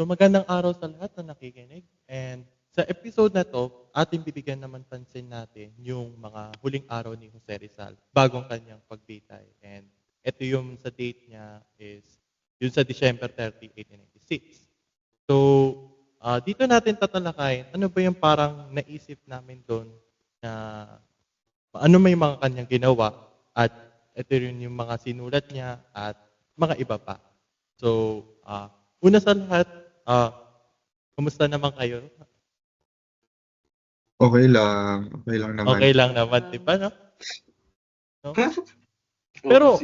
So magandang araw sa lahat na nakikinig. And sa episode na to, ating bibigyan naman pansin natin yung mga huling araw ni Jose Rizal bagong kanyang pagbitay. And ito yung sa date niya is yun sa December 30, 1896. So dito natin tatalakayin ano ba yung parang naisip namin doon na ano may mga kanyang ginawa at ito rin yung mga sinulat niya at mga iba pa. So, una sa lahat, kumusta naman kayo? Okay lang. Okay lang naman. Okay lang naman, di ba, no? No? Pero,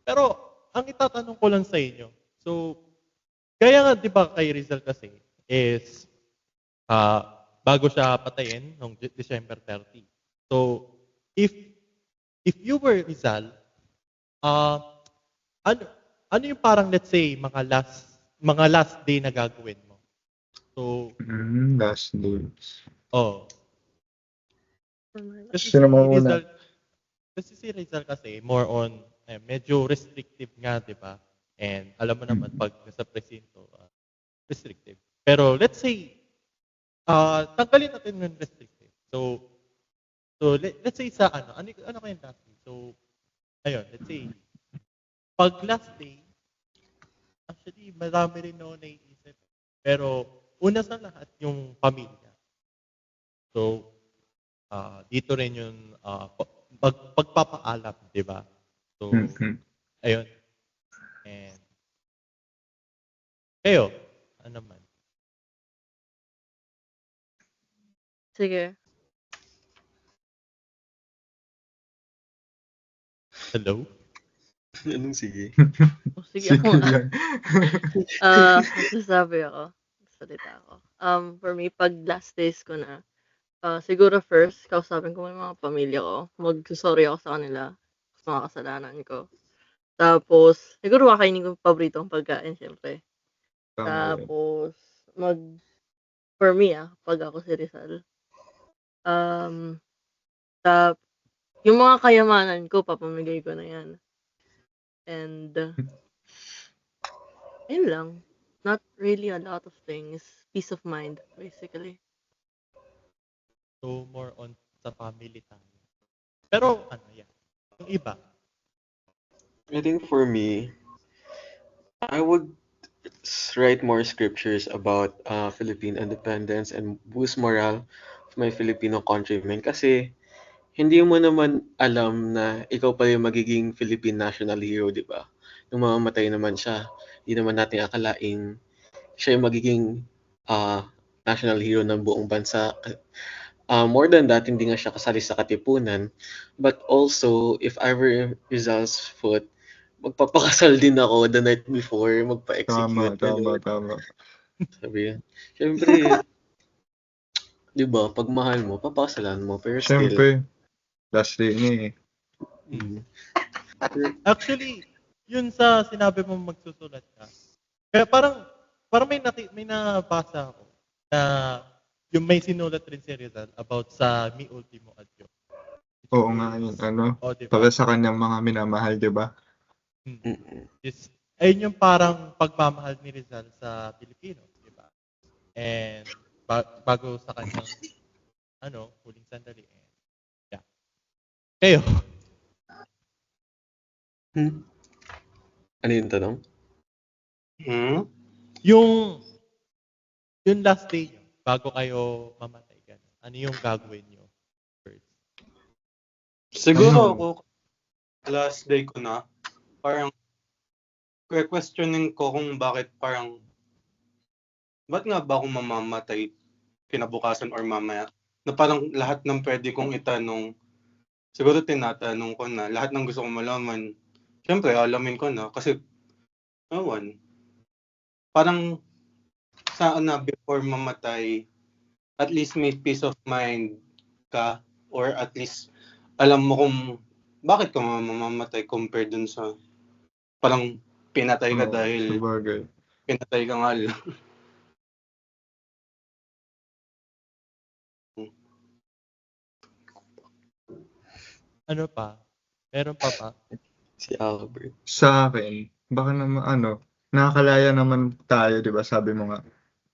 pero, ang itatanong ko lang sa inyo, so, kaya nga, di ba, kay Rizal kasi, is, bago siya patayin, noong December 30. So, if you were Rizal, ano, ano yung parang, let's say, mga last day na gagawin mo? So, Last days. oh, kasi si Sino mauna? Rizal, kasi more on, medyo restrictive nga, di ba? And alam mo naman, pag nasa presinto, restrictive. Pero let's say, tanggalin natin yung restrictive. So let's say sa ano kayong last day? So, ayun, let's say, pag last day, actually, marami rin ako naiisip. Pero, una sa lahat, yung pamilya. So, dito rin yung pagpapaalam, di ba? So, ayun. And, kayo, ano man? Sige. Hello? Anong sige? Sige ako nga. lang. Magsasabi ako. Salita ako. For me, pag last days ko na, siguro first, kausapin ko yung mga pamilya ko. Mag-sorry ako sa kanila sa mga kasalanan ko. Tapos, siguro kakainin ko yung paboritong pagkain, syempre. Tama yun. Tapos, for me pag ako si Rizal, yung mga kayamanan ko, papamigay ko na yan. And, yun lang. Not really a lot of things. Peace of mind, basically. So, more on sa family tayo. Pero, yung iba. I think for me, I would write more scriptures about Philippine independence and boost morale of my Filipino countrymen kasi hindi mo naman alam na ikaw pa yung magiging Philippine national hero, di ba? Nung mamamatay naman siya, hindi naman natin akalaing siya yung magiging national hero ng buong bansa. More than that, hindi nga siya kasali sa katipunan. But also, if I were Rizal's foot, magpapakasal din ako the night before, magpa-execute. Tama. Sabi, syempre, di ba, pag mahal mo, papakasalan mo. Pero still, Siyempre, last day niya Actually, yun sa sinabi mo magsusulat ka. Kaya parang may nabasa ako na yung may sinulat rin si Rizal about sa Mi Ultimo Adyo. Oo nga yun, Diba? para sa kanyang mga minamahal, di ba? Ayun yung parang pagmamahal ni Rizal sa Pilipino, di ba? And bago sa kanyang huling sandali. Yeah. Kayo? Ano yung tanong? Yung last day nyo, bago kayo mamatay, ano yung gagawin nyo first? Siguro ako, last day ko na, parang questioning ko kung ba't nga ba ako mamamatay kinabukasan or mamaya? Na parang lahat ng pwede kong itanong, siguro tinatanong ko na, lahat ng gusto kong malaman, syempre alamin ko na, kasi, parang saan na before mamatay, at least may peace of mind ka, or at least alam mo kung bakit ka mamamatay compared dun sa parang pinatay ka dahil sabagay. pinatay ka nga lang. Ano pa? Meron pa ba? Si Albert. Sa akin, baka naman nakakalaya naman tayo, 'di ba? Sabi mo nga.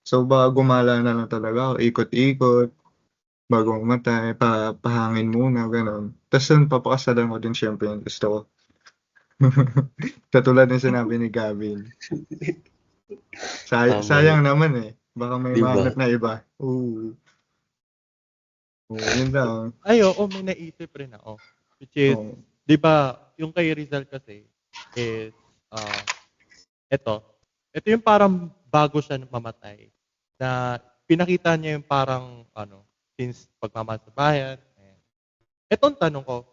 So baka gumala na lang talaga ako, ikot-ikot bago mamatay, pahangin muna, gano'n. Tapos yun, papakasalan ko din siyempre yung gusto ko. Katulad ng sinabi ni Gavin. Tama Sayang yun. naman eh. Baka may Di ba? mahanap na iba. Oo. Oo, yun lang. Ay, oo, may naisip rin ako. Which is, Oo. di ba, yung kay Rizal kasi is, ah, ito yung parang bago siya mamatay, na pinakita niya yung parang, since pagmamahal sa bayan. Etong tanong ko,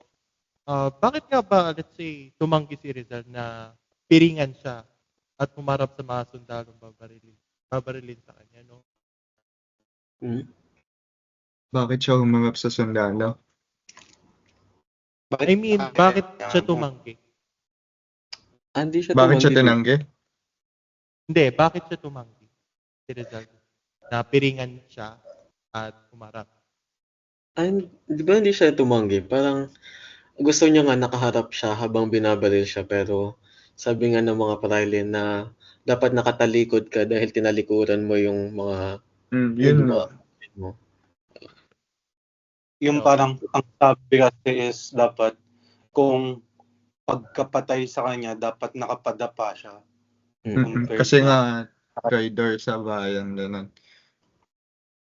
bakit nga ba, let's say, tumanggi si Rizal na piringan siya at humarap sa mga sundalong babarilin sa kanya, no? Hmm? Bakit siya humarap sa sundalo? I mean, bakit siya tumanggi? Hindi siya Bakit siya tumanggi. tinanggi? Hindi, bakit siya tumanggi? Si Rizal. Na piringan siya at humarap. Di ba hindi siya tumanggi? Parang gusto niya nga nakaharap siya habang binabaril siya, pero sabi nga ng mga praile na dapat nakatalikod ka dahil tinalikuran mo yung mga Yun yung nga. mga kapatid mo. Yung So, parang ang sabi kasi is dapat kung pagkapatay sa kanya, dapat nakapadapa siya compared Kasi na nga, traitor sa bayan, gano'n.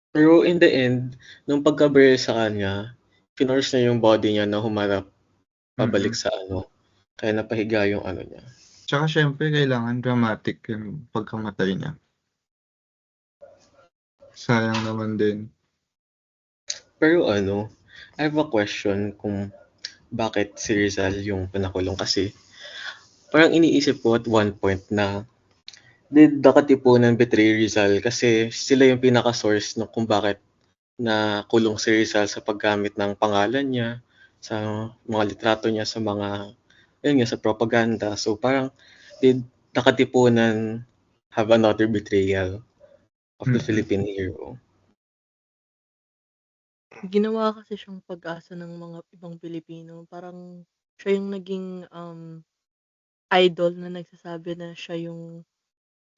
Pero in the end, nung pagka-baril sa kanya, finorce niya yung body niya na humarap pabalik sa kaya napahiga yung niya. Tsaka syempre, kailangan dramatic yung pagkamatay niya. Sayang naman din. Pero I have a question kung bakit si Rizal yung panakulong kasi parang iniisip ko at one point na did the Katipunan betray Rizal kasi sila yung pinaka-source no kung bakit na kulong si Rizal sa paggamit ng pangalan niya, sa mga litrato niya sa mga, yun nga, sa propaganda. So parang did the Katipunan have another betrayal of the Philippine hero? Ginawa kasi siyang pag-asa ng mga ibang Pilipino. Parang siya yung naging idol na nagsasabi na siya yung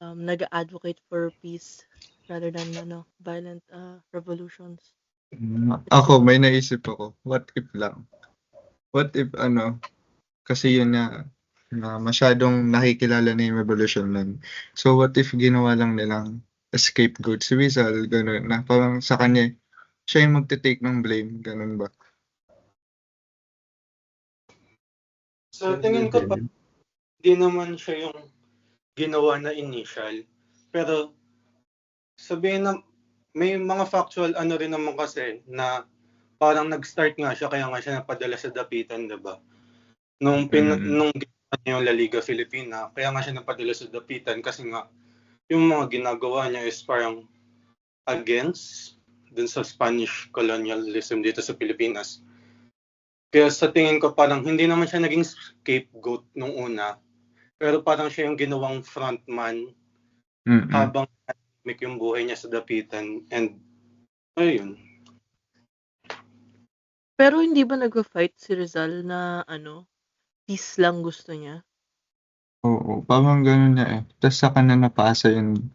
nag-advocate for peace rather than violent revolutions. Ako, may naisip ako. What if lang? What if kasi yun na masyadong nakikilala na yung revolution nun. So what if ginawa lang nilang scapegoat si Rizal, gano'n, na parang sa kanya, siya yung magte-take ng blame, gano'n ba? sa tingin ko pa, hindi naman siya yung ginawa na initial. Pero sabihin na may mga factual rin naman kasi na parang nag-start nga siya kaya nga siya napadala sa dapitan, 'di ba? Nung ginawa niya yung La Liga Filipina, kaya nga siya napadala sa dapitan kasi nga yung mga ginagawa niya is parang against dun sa Spanish colonialism dito sa Pilipinas. Kaya sa tingin ko parang hindi naman siya naging scapegoat nung una, pero parang siya yung ginawang frontman habang tahimik yung buhay niya sa dapitan, and ayun. Pero hindi ba nag-fight si Rizal na peace lang gusto niya? Oo, parang gano'n na eh. Tapos saka na napasa yun.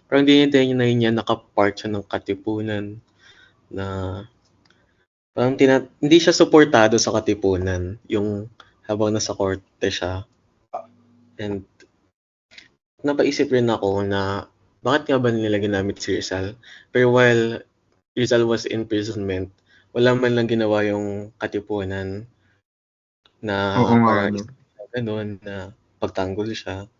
Parang hindi niya nakapart siya ng Katipunan na parang hindi siya suportado sa Katipunan yung habang nasa korte siya. And napaisip rin ako na bakit nga ba nila ginamit si Rizal? Pero while Rizal was in imprisonment, wala man lang ginawa yung Katipunan na Oo nga, para ano. ganun na pagtanggol siya.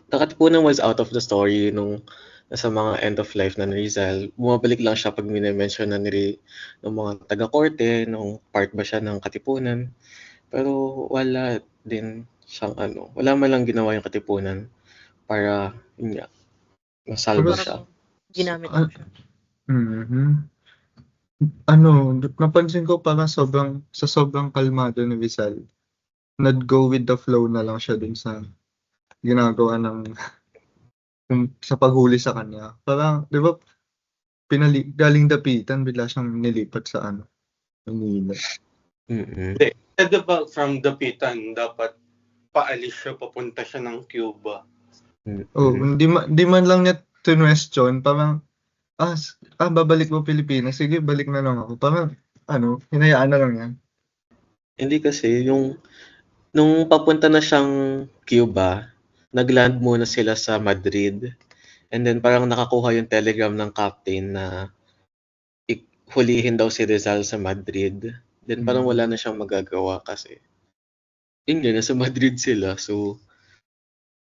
The Katipunan was out of the story nung nasa mga end of life na ni Rizal. Bumabalik lang siya pag minimension na ng mga taga-korte, nung part ba siya ng Katipunan. Pero wala din siyang wala man lang ginawa yung Katipunan para yun nga, masalba Pero, siya. Parang ginamit lang siya. napansin ko parang sa sobrang kalmado ni Rizal, nag-go with the flow na lang siya dun sa ginagawa sa paghuli sa kanya. Parang, di ba, galing dapitan, bigla siyang nilipat sa Manila. Mm. Hindi. Diba from Dapitan, dapat paalis siya, papunta siya ng Cuba. Oh, hindi man lang niya tinwestiyon, parang, babalik mo Pilipinas, sige, balik na lang ako. Parang, hinayaan na lang yan. Hindi kasi, nung papunta na siyang Cuba, nagland muna sila sa Madrid. And then parang nakakuha yung telegram ng captain na hulihin daw si Rizal sa Madrid. Then parang wala na siyang magagawa kasi yun nga, nasa Madrid sila. So,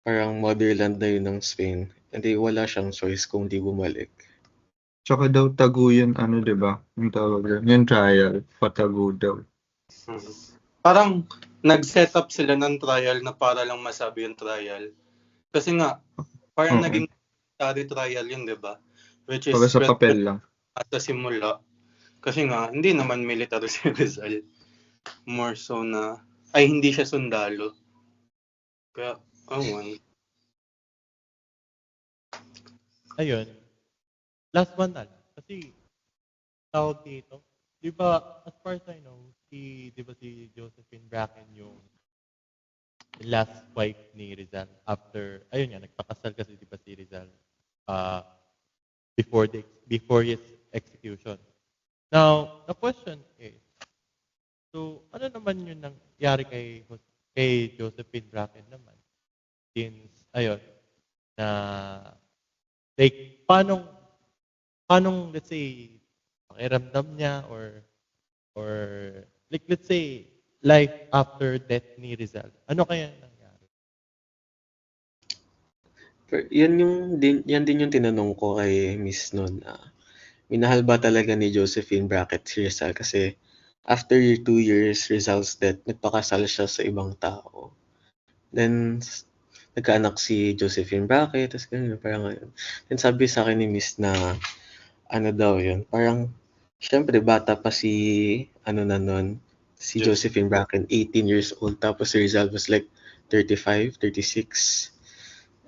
parang motherland na yun ng Spain. Hindi, wala siyang choice kung di bumalik. Tsaka daw taguyan, di ba? Yung tawag doon, yung trial, patago daw. Parang nag-set up sila ng trial na para lang masabi yung trial. Kasi nga, parang Oo. naging military trial yun, di ba? Which is Para sa papel lang. sa simula. Kasi nga, hindi naman military si Rizal. More so na, hindi siya sundalo. Kaya, Ayun. Last one na lang. Kasi, tawag dito, di ba, as far as I know, di ba si Josephine Bracken yung last wife ni Rizal after, ayun nga, nagpakasal kasi di ba si Rizal before his execution. Now, the question is, so, ano naman yung nangyari kay Josephine Bracken naman? Since, ayun, na, like, paano, let's say, pakiramdam niya or, like, let's say, life after death ni Rizal. Ano kaya nangyari? Yan din yung tinanong ko kay Miss noon na minahal ba talaga ni Josephine Brackett si Rizal kasi after 2 years Rizal's death, nagpakasal siya sa ibang tao. Then, nagkaanak si Josephine Brackett, tapos ganun, parang ngayon. Then sabi sa akin ni Miss na, daw yun, parang, syempre, bata pa si Josephine Bracken, 18 years old, tapos si Rizal was like 35, 36.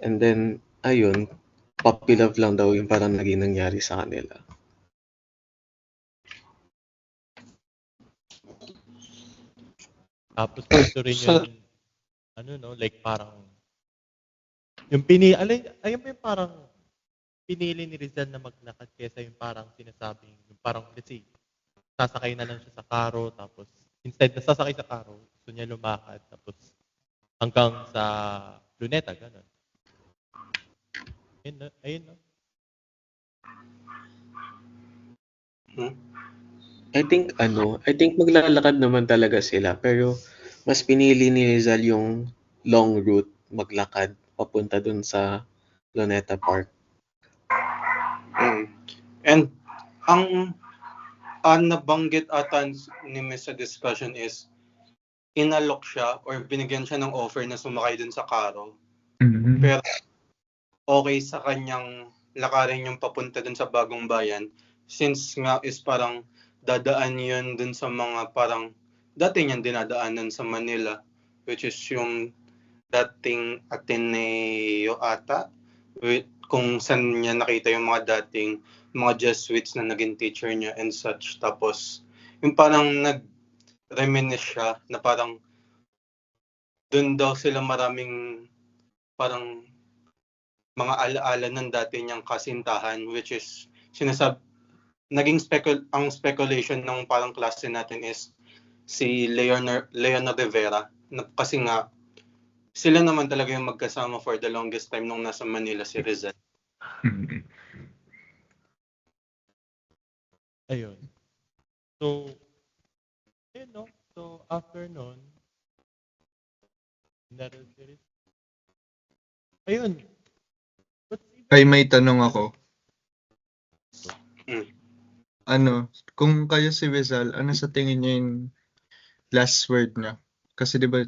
And then, ayun, puppy love lang daw yung parang naging nangyari sa kanila. Tapos ito rin yung, like parang, yung ayun pa yung parang, pinili ni Rizal na maglakad kesa yung parang sinasabing, yung parang, let's say, sasakay na lang siya sa karo, tapos, instead na sasakay sa karo, gusto niya lumakad, tapos, hanggang sa Luneta, gano'n. Ayun, no? I think maglalakad naman talaga sila, pero mas pinili ni Rizal yung long route, maglakad, papunta dun sa Luneta Park. And, ang nabanggit ata ni Miss sa discussion is, inalok siya or binigyan siya ng offer na sumakay dun sa karo. Pero, okay sa kanyang lakarin yung papunta dun sa Bagong Bayan since nga is parang dadaan yun dun sa mga parang dati niyang dinadaanan sa Manila, which is yung dating Ateneo ata, kung saan niya nakita yung mga dating mga Jesuits na naging teacher niya and such. Tapos yung parang nag-reminisce siya na parang dun daw sila maraming parang mga alaala ng dati niyang kasintahan, which is naging ang speculation ng parang klase natin is si Leonor Rivera, kasi nga sila naman talaga yung magkasama for the longest time nung nasa Manila si Rizal. Ayun. So, ayun, no? So, after nun, naroon si Rizal. Ayun. Ay, may tanong ako. Kung kayo si Rizal, ano sa tingin niyo yung last word niya? Kasi di ba,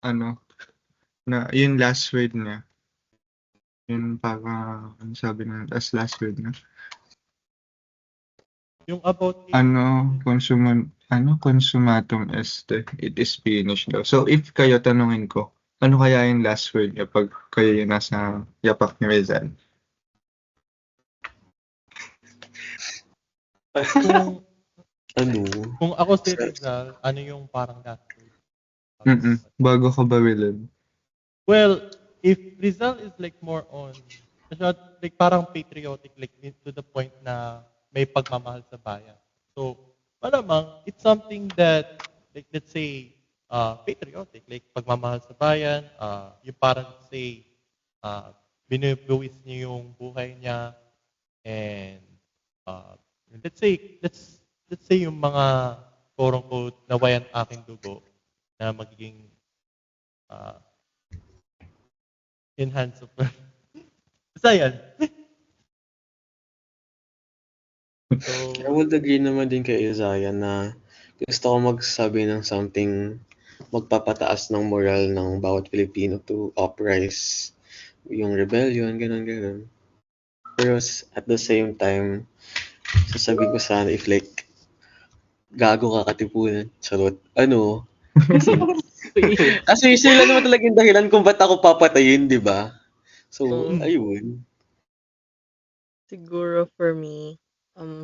na yung last word niya, yun parang, sabi na, as last word niya? Yung about consumatum est, it is finished daw. So, if kayo, tanungin ko, ano kaya yung last word niya pag kayo yung nasa yapak ni Rizal? Ano? Kung ako si Rizal, ano yung parang last word? Bago ka barilin. Well, if Rizal is like more on, like parang patriotic, like to the point na may pagmamahal sa bayan. So, malamang, it's something that, like let's say, patriotic, like pagmamahal sa bayan, yung parang say, binubuwis niya yung buhay niya, and uh, let's say yung mga quote-unquote nawayan aking dugo na magiging uh, enhance of basta yan. I So, would agree naman din kay Isaiah na gusto ko magsabi ng something magpapataas ng moral ng bawat Pilipino to uprise yung rebellion, ganun. Pero at the same time, sasabihin ko sana if like gago ka katipunan, charot. Ano? Kasi sila naman talaga yung dahilan kung ba't ako papatayin, di ba? So, ayun. Siguro for me,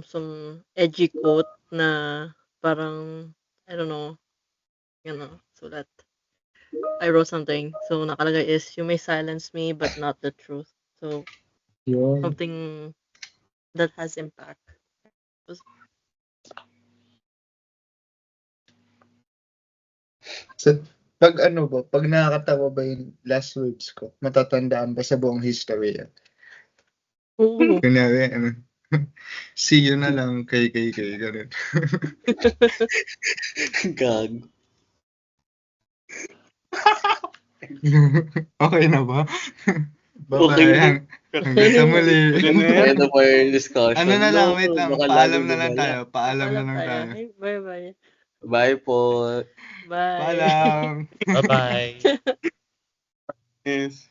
some edgy quote na parang, I don't know, sulat. I wrote something. So, nakalagay is, you may silence me, but not the truth. So, Yun. something that has impact. So, pag nakakatawa ba yung last words ko, matatandaan ba sa buong history yan? Oo. Kunyari, see you na lang kay, ganun. Gag. Okay na ba? Okay na. Hanggang sa muli. Kaya na po yung discussion. Ano na lang, wait lang. Baka Paalam lalong na lang lumala. tayo. Paalam na lang tayo. Hey, bye-bye. Bye po. Bye. Paalam. bye-bye. Yes.